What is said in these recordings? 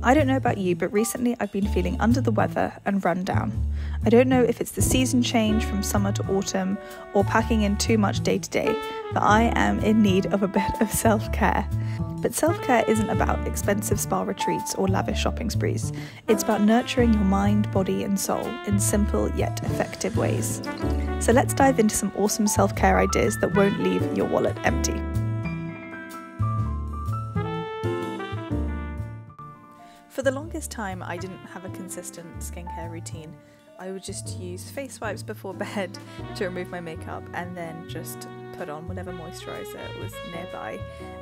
I don't know about you, but recently I've been feeling under the weather and run down. I don't know if it's the season change from summer to autumn or packing in too much day to day, but I am in need of a bit of self-care. But self-care isn't about expensive spa retreats or lavish shopping sprees. It's about nurturing your mind, body and soul in simple yet effective ways. So let's dive into some awesome self-care ideas that won't leave your wallet empty. For the longest time, I didn't have a consistent skincare routine. I would just use face wipes before bed to remove my makeup and then just put on whatever moisturiser was nearby.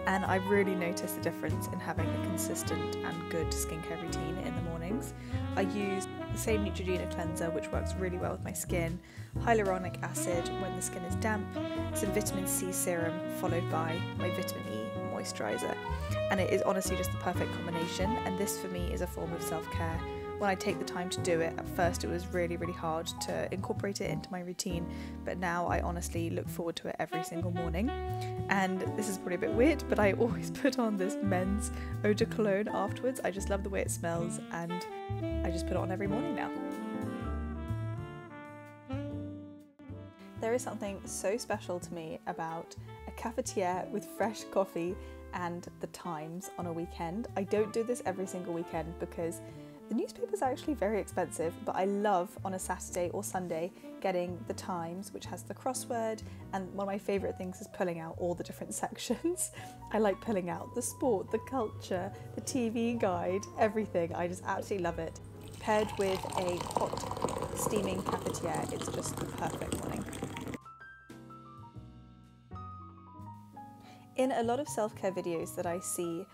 And I really noticed the difference in having a consistent and good skincare routine in the mornings. I use the same Neutrogena cleanser, which works really well with my skin, hyaluronic acid when the skin is damp, some vitamin C serum followed by my vitamin E moisturiser. And it is honestly just the perfect combination, and this for me is a form of self-care. When I take the time to do it, at first it was really hard to incorporate it into my routine, but now I honestly look forward to it every single morning. And this is probably a bit weird, but I always put on this men's eau de cologne afterwards. I just love the way it smells and I just put it on every morning now. There is something so special to me about a cafetiere with fresh coffee and the Times on a weekend. I don't do this every single weekend because the newspaper's actually very expensive, but I love on a Saturday or Sunday getting the Times, which has the crossword, and one of my favourite things is pulling out all the different sections. I like pulling out the sport, the culture, the TV guide, everything. I just absolutely love it. Paired with a hot steaming cafetiere, it's just the perfect morning. In a lot of self-care videos that I see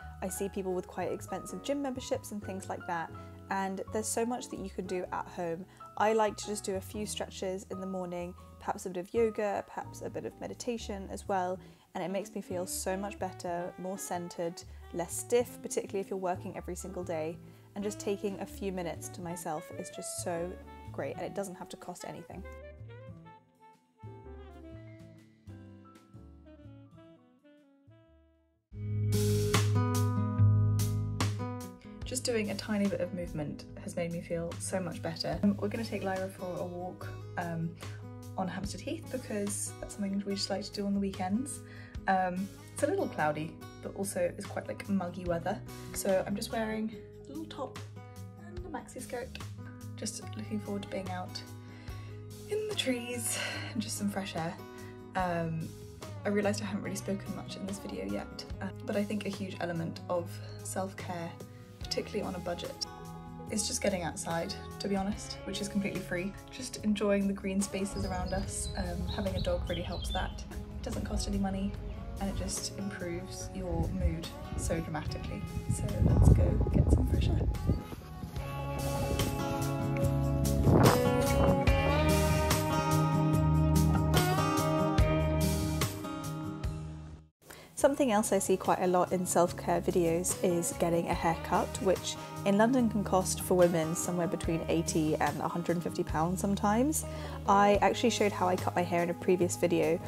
people with quite expensive gym memberships and things like that, and there's so much that you can do at home. I like to just do a few stretches in the morning, perhaps a bit of yoga, perhaps a bit of meditation as well, and it makes me feel so much better, more centered, less stiff, particularly if you're working every single day, and just taking a few minutes to myself is just so great, and it doesn't have to cost anything. Just doing a tiny bit of movement has made me feel so much better. We're going to take Lyra for a walk on Hampstead Heath because that's something we just like to do on the weekends. It's a little cloudy, but also it's quite like muggy weather. So I'm just wearing a little top and a maxi skirt. Just looking forward to being out in the trees and just some fresh air. I realised I haven't really spoken much in this video yet, but I think a huge element of self-care, particularly on a budget, is just getting outside, to be honest, which is completely free. Just enjoying the green spaces around us. Having a dog really helps that. It doesn't cost any money and it just improves your mood so dramatically. So let's go get some fresh air. Something else I see quite a lot in self-care videos is getting a haircut, which in London can cost for women somewhere between £80 and £150 sometimes. I actually showed how I cut my hair in a previous video,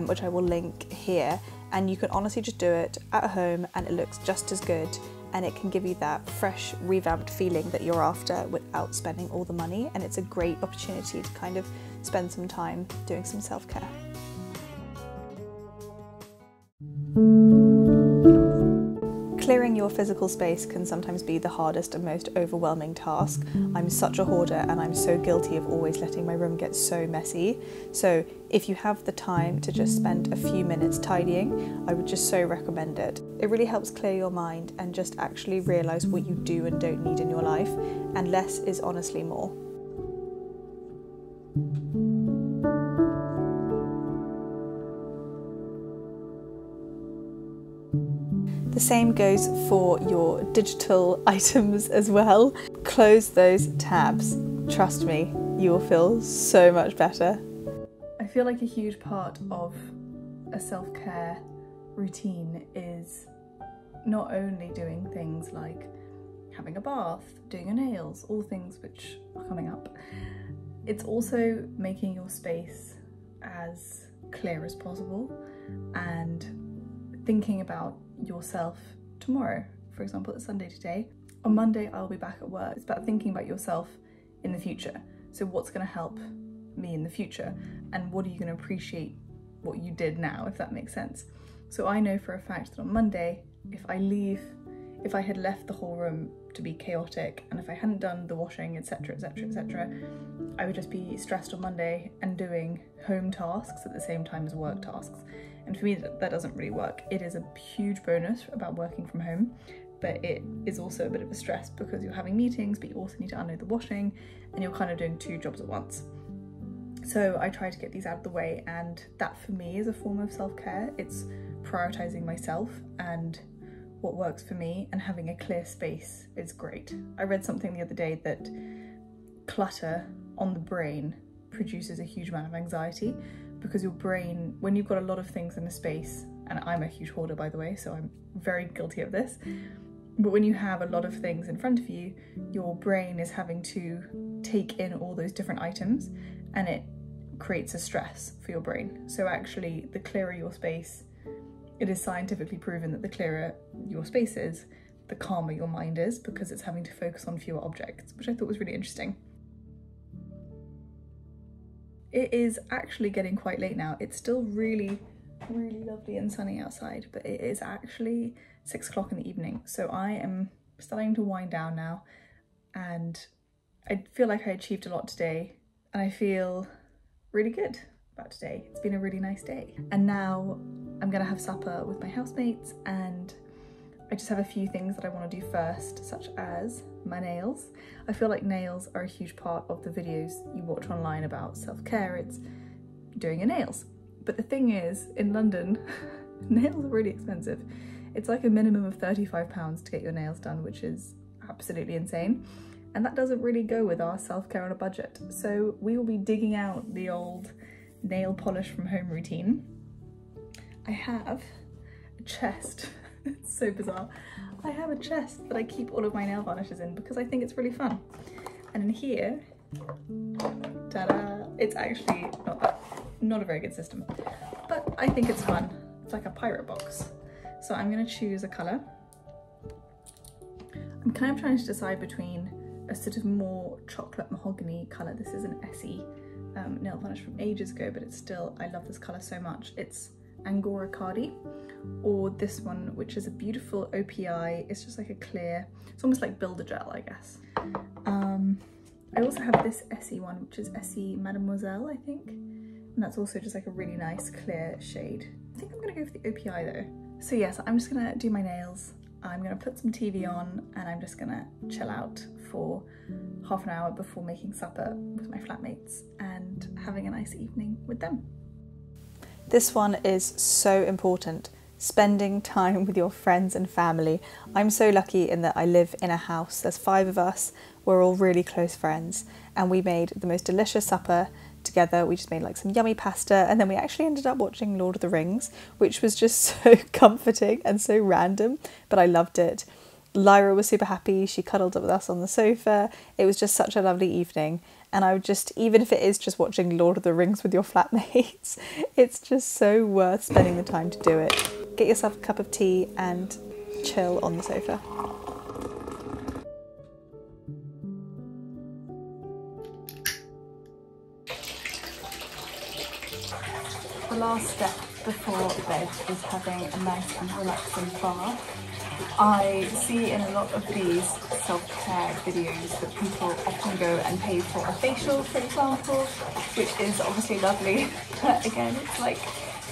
which I will link here, and you can honestly just do it at home and it looks just as good, and it can give you that fresh, revamped feeling that you're after without spending all the money, and it's a great opportunity to kind of spend some time doing some self-care. Clearing your physical space can sometimes be the hardest and most overwhelming task. I'm such a hoarder and I'm so guilty of always letting my room get so messy. So if you have the time to just spend a few minutes tidying, I would just so recommend it. It really helps clear your mind and just actually realise what you do and don't need in your life, and less is honestly more. The same goes for your digital items as well. Close those tabs. Trust me, you will feel so much better. I feel like a huge part of a self-care routine is not only doing things like having a bath, doing your nails, all things which are coming up. It's also making your space as clear as possible and thinking about yourself tomorrow. For example, it's Sunday today. On Monday, I'll be back at work. It's about thinking about yourself in the future. So what's going to help me in the future? And what are you going to appreciate what you did now, if that makes sense? So I know for a fact that on Monday, if I had left the whole room to be chaotic, and if I hadn't done the washing, etc, etc, etc, I would just be stressed on Monday and doing home tasks at the same time as work tasks. And for me, that doesn't really work. It is a huge bonus about working from home, but it is also a bit of a stress because you're having meetings, but you also need to unload the washing, and you're kind of doing 2 jobs at once. So I try to get these out of the way, and that for me is a form of self-care. It's prioritizing myself and what works for me, and having a clear space is great. I read something the other day that clutter on the brain produces a huge amount of anxiety, because your brain, when you've got a lot of things in a space, and I'm a huge hoarder by the way, so I'm very guilty of this, but when you have a lot of things in front of you, your brain is having to take in all those different items, and it creates a stress for your brain. So actually, the clearer your space, it is scientifically proven that the clearer your space is, the calmer your mind is, because it's having to focus on fewer objects, which I thought was really interesting. It is actually getting quite late now. It's still really, really lovely and sunny outside, but it is actually 6 o'clock in the evening. So I am starting to wind down now, and I feel like I achieved a lot today, and I feel really good about today. It's been a really nice day. And now I'm gonna have supper with my housemates, and I just have a few things that I want to do first, such as my nails. I feel like nails are a huge part of the videos you watch online about self-care. It's doing your nails. But the thing is, in London, nails are really expensive. It's like a minimum of £35 to get your nails done, which is absolutely insane. And that doesn't really go with our self-care on a budget. So we will be digging out the old nail polish from home routine. I have a chest. It's so bizarre. I have a chest that I keep all of my nail varnishes in because I think it's really fun. And in here, ta-da, it's actually not a very good system, but I think it's fun. It's like a pirate box. So I'm gonna choose a colour. I'm kind of trying to decide between a sort of more chocolate mahogany colour. This is an Essie nail varnish from ages ago, but it's still, I love this colour so much. It's Angora Cardi, or this one, which is a beautiful OPI. It's just like a clear, it's almost like Builder Gel, I guess. I also have this Essie one, which is Essie Mademoiselle, I think. And that's also just like a really nice clear shade. I think I'm gonna go for the OPI though. So yes, I'm just gonna do my nails. I'm gonna put some TV on, and I'm just gonna chill out for half an hour before making supper with my flatmates and having a nice evening with them. This one is so important, spending time with your friends and family. I'm so lucky in that I live in a house, there's 5 of us, we're all really close friends, and we made the most delicious supper together. We just made like some yummy pasta, and then we actually ended up watching Lord of the Rings, which was just so comforting and so random, but I loved it. Lyra was super happy, she cuddled up with us on the sofa. It was just such a lovely evening, and I would just, even if it is just watching Lord of the Rings with your flatmates, it's just so worth spending the time to do it. Get yourself a cup of tea and chill on the sofa. The last step before bed is having a nice and relaxing bath. I see in a lot of these self-care videos that people often go and pay for a facial, for example, which is obviously lovely, but again, it's like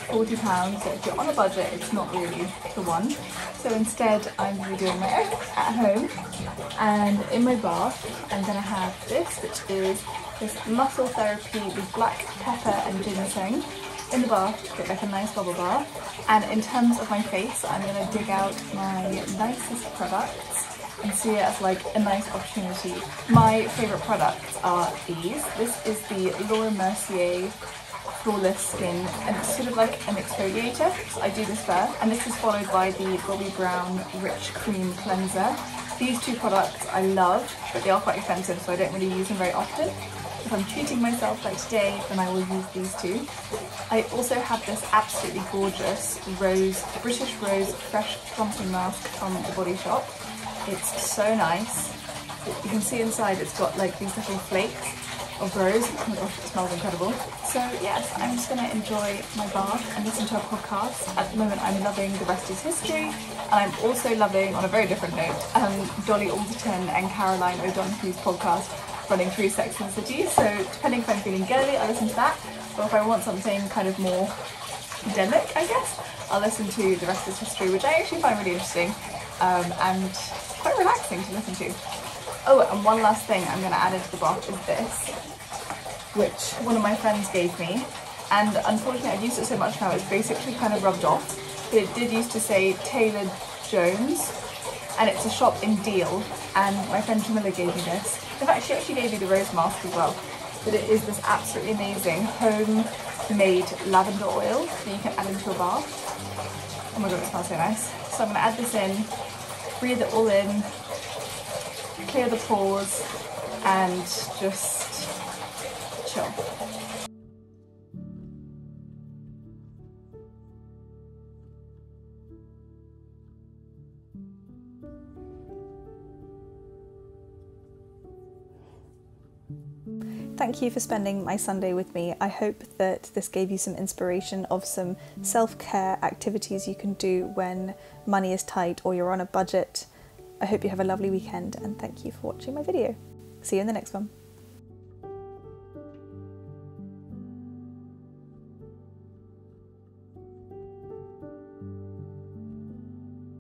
£40, so if you're on a budget, it's not really the one. So instead, I'm going to be doing my own at home, and in my bath, I'm going to have this, which is this muscle therapy with black pepper and ginseng. In the bath, get like a nice bubble bath. And in terms of my face, I'm going to dig out my nicest products and see it as like a nice opportunity. My favourite products are these. This is the Laura Mercier Flawless Skin, and it's sort of like an exfoliator. So I do this first, and this is followed by the Bobbi Brown Rich Cream Cleanser. These 2 products I love, but they are quite expensive, so I don't really use them very often. If I'm treating myself like today, then I will use these 2. I also have this absolutely gorgeous British Rose Fresh Plumping Mask from The Body Shop. It's so nice. You can see inside it's got like these little flakes of rose. Oh my gosh, it smells incredible. So yes, I'm just going to enjoy my bath and listen to a podcast. At the moment I'm loving The Rest is History, and I'm also loving, on a very different note, Dolly Alderton and Caroline O'Donoghue's podcast running through Sex and the City. So depending if I'm feeling girly, I listen to that, or if I want something kind of more demic, I guess, I'll listen to The Rest is History, which I actually find really interesting and quite relaxing to listen to. Oh, and one last thing I'm going to add into the bath is this, which one of my friends gave me, and unfortunately I've used it so much now it's basically kind of rubbed off, but it did used to say Taylor Jones, and it's a shop in Deal, and my friend Camilla gave me this. In fact, she actually gave me the rose mask as well, but it is this absolutely amazing homemade lavender oil that you can add into a bath. Oh my god, it smells so nice. So I'm going to add this in, breathe it all in, clear the pores, and just chill. Thank you for spending my Sunday with me. I hope that this gave you some inspiration of some self-care activities you can do when money is tight or you're on a budget. I hope you have a lovely weekend, and thank you for watching my video. See you in the next one.